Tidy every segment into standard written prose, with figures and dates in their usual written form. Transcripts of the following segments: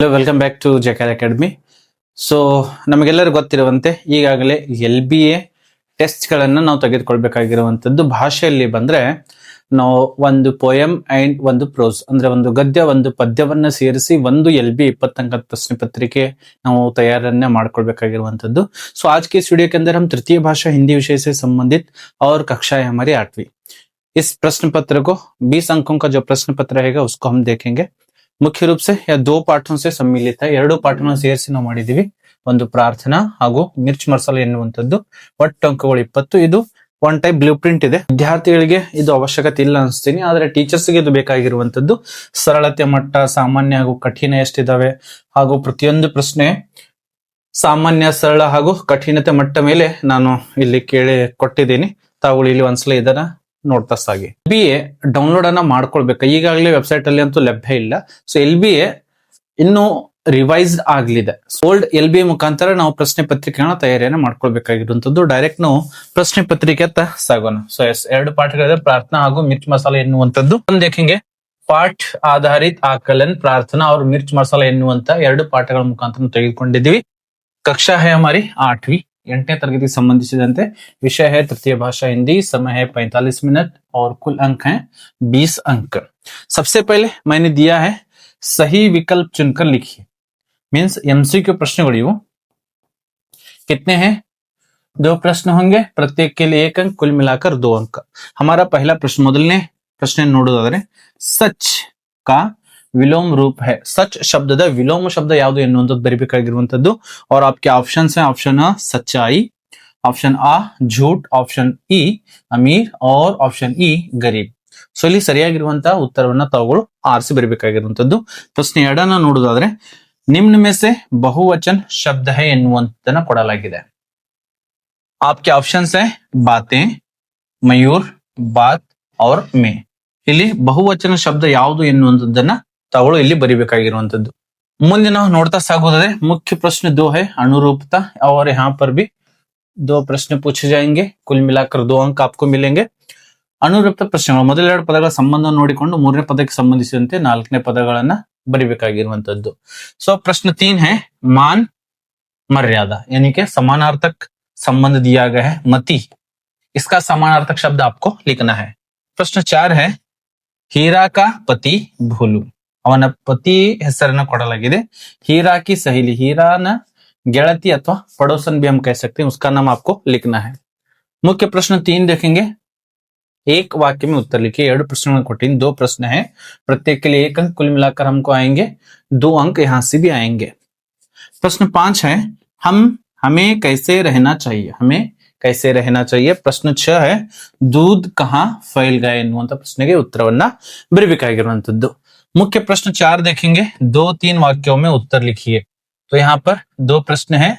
Hello, welcome back to JKR academy. So ನಮಗೆಲ್ಲರಿಗೂ ಗೊತ್ತಿರುವಂತೆ ಈಗಾಗಲೇ LBA ಟೆಸ್ಟ್ಗಳನ್ನು ನಾವು ತೆಗೆದುಕೊಳ್ಬೇಕಾಗಿರುವಂಥದ್ದು. ಭಾಷೆಯಲ್ಲಿ ಬಂದ್ರೆ ನಾವು ಒಂದು ಪೋಯಮ್ ಅಂಡ್ ಒಂದು ಪ್ರೋಸ್ ಅಂದ್ರೆ ಒಂದು ಗದ್ಯ ಒಂದು ಪದ್ಯವನ್ನ ಸೇರಿಸಿ ಒಂದು LB 20 अंक प्रश्न पत्रिके ನಾವು तैयारन्या ಮಾಡ್ಕೊಳ್ಬೇಕಾಗಿರುವಂಥದ್ದು. सो आज के इस वीडियो के अंदर हम तृतीय भाषा हिंदी विषय से संबंधित और कक्षा है हमारी 8वीं. इस प्रश्न पत्र को 20 अंकों का जो प्रश्न पत्र रहेगा उसको हम देखेंगे. ಮುಖ್ಯ ರೂಪ से या दो पाठों से सम्मिलित है. ಎರಡು ಪಾಠವನ್ನು ಸೇರಿಸಿ ನಾವು ಮಾಡಿದೀವಿ. ಒಂದು ಪ್ರಾರ್ಥನಾ ಹಾಗೂ ಮಿರ್ಚ್ ಮಸಾಲೆ ಎನ್ನುವಂಥದ್ದು. ಒಟ್ಟು ಅಂಕಗಳು 20. ಇದು ಒನ್ ಟೈಪ್ ಬ್ಲೂ ಪ್ರಿಂಟ್ ಇದೆ. ವಿದ್ಯಾರ್ಥಿಗಳಿಗೆ ಇದು ಅವಶ್ಯಕತೆ ಇಲ್ಲ ಅನಿಸ್ತೀನಿ, ಆದ್ರೆ ಟೀಚರ್ಸ್ಗೆ ಇದು ಬೇಕಾಗಿರುವಂತದ್ದು. ಸರಳತೆ ಮಟ್ಟ, ಸಾಮಾನ್ಯ ಹಾಗೂ ಕಠಿಣ ಎಷ್ಟಿದಾವೆ ಹಾಗೂ ಪ್ರತಿಯೊಂದು ಪ್ರಶ್ನೆ ಸಾಮಾನ್ಯ, ಸರಳ ಹಾಗೂ ಕಠಿಣತೆ ಮಟ್ಟ ಮೇಲೆ ನಾನು ಇಲ್ಲಿ ಕೇಳಿ ಕೊಟ್ಟಿದ್ದೀನಿ. ತಾವುಗಳು ಇಲ್ಲಿ ಒಂದ್ಸಲ ಇದನ್ನ ನೋಡ್ತಾ ಸಾಗಿ. LBA ಡೌನ್ಲೋಡ್ ಅನ್ನ ಮಾಡ್ಕೊಳ್ಬೇಕು. ಈಗಾಗಲೇ ವೆಬ್ಸೈಟ್ ಅಲ್ಲಿ ಅಂತೂ ಲಭ್ಯ ಇಲ್ಲ. ಸೊ LBA ಇನ್ನು ರಿವೈಸ್ಡ್ ಆಗ್ಲಿದೆ. ಓಲ್ಡ್ LBA ಮುಖಾಂತರ ನಾವು ಪ್ರಶ್ನೆ ಪತ್ರಿಕೆಗಳನ್ನ ತಯಾರಿಯನ್ನ ಮಾಡ್ಕೊಳ್ಬೇಕಾಗಿರುವಂತದ್ದು. ಡೈರೆಕ್ಟ್ ನಾವು ಪ್ರಶ್ನೆ ಪತ್ರಿಕೆ ಅಂತ ಸಾಗೋಣ. ಸೊ ಎರಡು ಪಾಠಗಳಿದೆ, ಪ್ರಾರ್ಥನಾ ಹಾಗೂ ಮಿರ್ಚ್ ಮಸಾಲೆ ಎನ್ನುವಂಥದ್ದು. ಒಂದು ದೇखेंगे ಪಾಠ ಆಧಾರಿತ ಆಕಲನ್, ಪ್ರಾರ್ಥನಾ और ಮಿರ್ಚ್ ಮಸಾಲೆ ಎನ್ನುವಂತ ಎರಡು ಪಾಠಗಳ ಮುಖಾಂತರ ತೆಗೆದುಕೊಂಡಿದ್ದೀವಿ. ಕಕ್ಷಾ है हमारी 8वीं, 8ನೇ ತರಗತಿಗೆ ಸಂಬಂಧಿಸಿದಂತೆ. ವಿಷಯ है तृतीय भाषा हिंदी. समय है 45 मिनट और कुल अंक हैं 20 अंक. सबसे पहले मैंने दिया है सही विकल्प चुनकर लिखिए. मीन्स MCQ प्रश्नಗಳು ಇವು. कितने हैं? 2 प्रश्न होंगे, प्रत्येक के लिए 1 अंक, कुल मिलाकर 2 अंक. हमारा पहला प्रश्न, ಮೊದಲನೇ ಪ್ರಶ್ನೆ ನೋಡೋದಾದ್ರೆ सच का विलोम रूप है. सच शब्दದ ವಿಲೋಮ ಶಬ್ದ ಯಾವುದು ಎನ್ನುವಂಥದ್ದು ಬರಿಬೇಕಾಗಿರುವಂತದ್ದು. और आपके ऑप्शंस हैं. ऑप्शन A सच्चाई, ऑप्शन A झूठ, ऑप्शन E अमीर और ऑप्शन E गरीब. ಸೊ ಇಲ್ಲಿ ಸರಿಯಾಗಿರುವಂತಹ ಉತ್ತರವನ್ನ ತಾವುಗಳು ಆರಿಸಿ ಬರಿಬೇಕಾಗಿರುವಂತದ್ದು. ಪ್ರಶ್ನೆ 2 ನೋಡೋದಾದ್ರೆ निम्न में से बहुवचन शब्द है ಎನ್ನುವಂತದನ್ನ ಕೊಡಲಾಗಿದೆ. आपके ऑप्शंस हैं बातें, मयूर, बात और मैं. ಇಲ್ಲಿ ಬಹುವಚನ ಶಬ್ದ ಯಾವುದು ಎನ್ನುವಂತದನ್ನ ತಾವುಗಳು ಇಲ್ಲಿ ಬರಿಬೇಕಾಗಿರುವಂತದ್ದು. ಮುಂದೆ ನಾವು ನೋಡ್ತಾ ಸಾಗೋದಾದ್ರೆ मुख्य प्रश्न 2 है अनुरूपता, और यहाँ पर भी 2 प्रश्न पूछे जाएंगे. कुल मिलाकर 2 अंक आपको मिलेंगे. ಅನುರೂಪತ ಪ್ರಶ್ನೆಗಳು ಮೊದಲೆರಡು ಪದಗಳ ಸಂಬಂಧ ನೋಡಿಕೊಂಡು ಮೂರನೇ ಪದಕ್ಕೆ ಸಂಬಂಧಿಸಿದಂತೆ 4ನೇ ಪದಗಳನ್ನ ಬರಿಬೇಕಾಗಿರುವಂತದ್ದು. सो प्रश्न 3 है मान मर्यादा, यानी कि समानार्थक संबंध दिया गया है मति. इसका समानार्थक शब्द आपको लिखना है. प्रश्न 4 है हीरा का पति भोलू. ಅವನ ಪತಿ ಹೆಸರನ್ನ ಕೊಡಲಾಗಿದೆ. हीरा की सहेली, हीराನ ಗೆಳತಿ ಅಥವಾ पड़ोसन भी हम कह सकते हैं, उसका नाम आपको लिखना है. मुख्य प्रश्न 3 देखेंगे. एक वाक्य में उत्तर लिखिए. 2 प्रश्नों कोटिन 2 प्रश्न है, प्रत्येक के लिए 1 अंक, कुल मिलाकर हमको आएंगे 2 अंक यहां से भी आएंगे. प्रश्न 5 है हमें कैसे रहना चाहिए. हमें कैसे रहना चाहिए. प्रश्न 6 है दूध कहाँ फैल गए ಎನ್ನುವಂತ ಪ್ರಶ್ನೆಗೆ ಉತ್ತರವನ್ನ ಬರಿಬೇಕಾಗಿರುವಂತದ್ದು. मुख्य प्रश्न 4 देखेंगे. 2-3 वाक्यों में उत्तर लिखिए. तो यहाँ पर 2 प्रश्न है,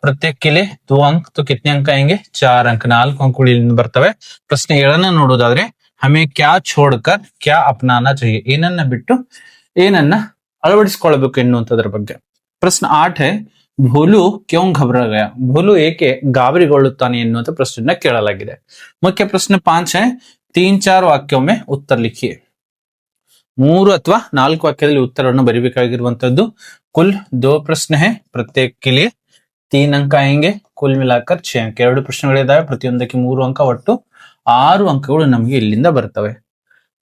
प्रत्येक के लिए 2 अंक. तो कितने अंक आएंगे? 4 अंक. 4 अंक ಇಲ್ಲಿ ಬರ್ತವೆ. ಪ್ರಶ್ನೆ 7 ನೋಡೋದಾದ್ರೆ हमें क्या छोड़कर क्या अपनाना चाहिए. ಏನನ್ನ ಬಿಟ್ಟು ಏನನ್ನ ಅಳವಡಿಸಿಕೊಳ್ಳಬೇಕು ಎನ್ನುವಂತದರ ಬಗ್ಗೆ. ಪ್ರಶ್ನೆ 8 है ಭೋಲು ಕ್ಯೋ घबरा गया. ಭೋಲು ಏಕೆ ಗಾಬರಿಗೊಳ್ಳುತ್ತಾನೆ ಎನ್ನುವಂತ ಪ್ರಶ್ನೆಯನ್ನ ಕೇಳಲಾಗಿದೆ. ಮುಖ್ಯ ಪ್ರಶ್ನೆ 5 है 3-4 वाक्यों में उत्तर लिखिए. 3 ಅಥವಾ 4 ವಾಕ್ಯದಲ್ಲಿ ಉತ್ತರವನ್ನು ಬರಿಬೇಕಾಗಿರುವಂತದ್ದು. कुल 2 प्रश्न है, प्रत्येक के लिए 3 अंक आएंगे, कुल मिलाकर 6 अंक. 2 ಪ್ರಶ್ನೆಗಳಿದಾವೆ, ಪ್ರತಿಯೊಂದಕ್ಕೆ 3 ಅಂಕ, ಒಟ್ಟು 6 ಅಂಕಗಳು ನಮಗೆ ಇಲ್ಲಿಂದ ಬರ್ತವೆ.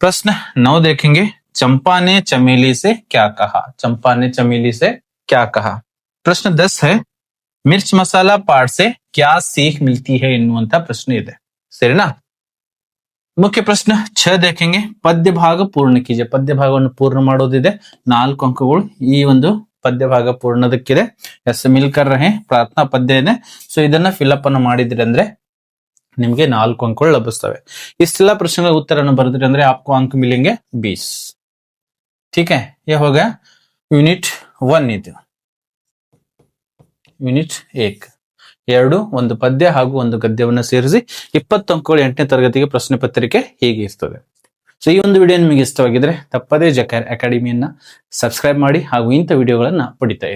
प्रश्न 9 देखेंगे. चंपा ने चमेली से क्या कहा. चंपा ने चमेली से क्या कहा. प्रश्न 10 है मिर्च मसाला पाठ से क्या सीख मिलती है ಎನ್ನುವಂತ ಪ್ರಶ್ನೆ ಇದೆ. ಸರಿನಾ. ಮುಖ್ಯ ಪ್ರಶ್ನೆ 6 देखेंगे. ಪದ್ಯ ಭಾಗ ಪೂರ್ಣ ಕೀಜಿए. ಪದ್ಯ ಭಾಗವನ್ನು ಪೂರ್ಣ ಮಾಡೋದಿದೆ. 4 ಅಂಕಗಳು ಈ ಒಂದು ಪದ್ಯ ಭಾಗ ಪೂರ್ಣದಕ್ಕಿದೆ. ಎಸ್ ಮಿಲ್ಕರ್ ರಹೆ ಪ್ರಾರ್ಥನಾ ಪದ್ಯ ಇದೆ. ಸೊ ಇದನ್ನ ಫಿಲ್ಅಪ್ ಅನ್ನು ಮಾಡಿದ್ರಿ ಅಂದ್ರೆ ನಿಮಗೆ 4 ಅಂಕಗಳು ಲಭಿಸ್ತವೆ. ಇಷ್ಟೆಲ್ಲ ಪ್ರಶ್ನೆಗಳ ಉತ್ತರವನ್ನು ಬರೆದ್ರಿ ಅಂದ್ರೆ आपको अंक मिलेंगे 20. ठीक है, ये हो गया यूनिट 1. ಇದು ಯೂನಿಟ್ 1. 2 ಒಂದು ಪದ್ಯ ಹಾಗೂ ಒಂದು ಗದ್ಯವನ್ನ ಸೇರಿಸಿ 20 ಅಂಕಗಳು 8ನೇ ತರಗತಿಗೆ ಪ್ರಶ್ನೆ ಪತ್ರಿಕೆ ಹೀಗೆ ಇರ್ತದೆ. ಸೊ ಈ ಒಂದು ವಿಡಿಯೋ ನಿಮಗೆ ಇಷ್ಟವಾಗಿದ್ರೆ ತಪ್ಪದೇ ಜೆಕೆಆರ್ ಅಕಾಡೆಮಿಯನ್ನ ಸಬ್ಸ್ಕ್ರೈಬ್ ಮಾಡಿ ಹಾಗೂ ಇಂಥ ವಿಡಿಯೋಗಳನ್ನ ಪಡಿತಾ ಇರಿ.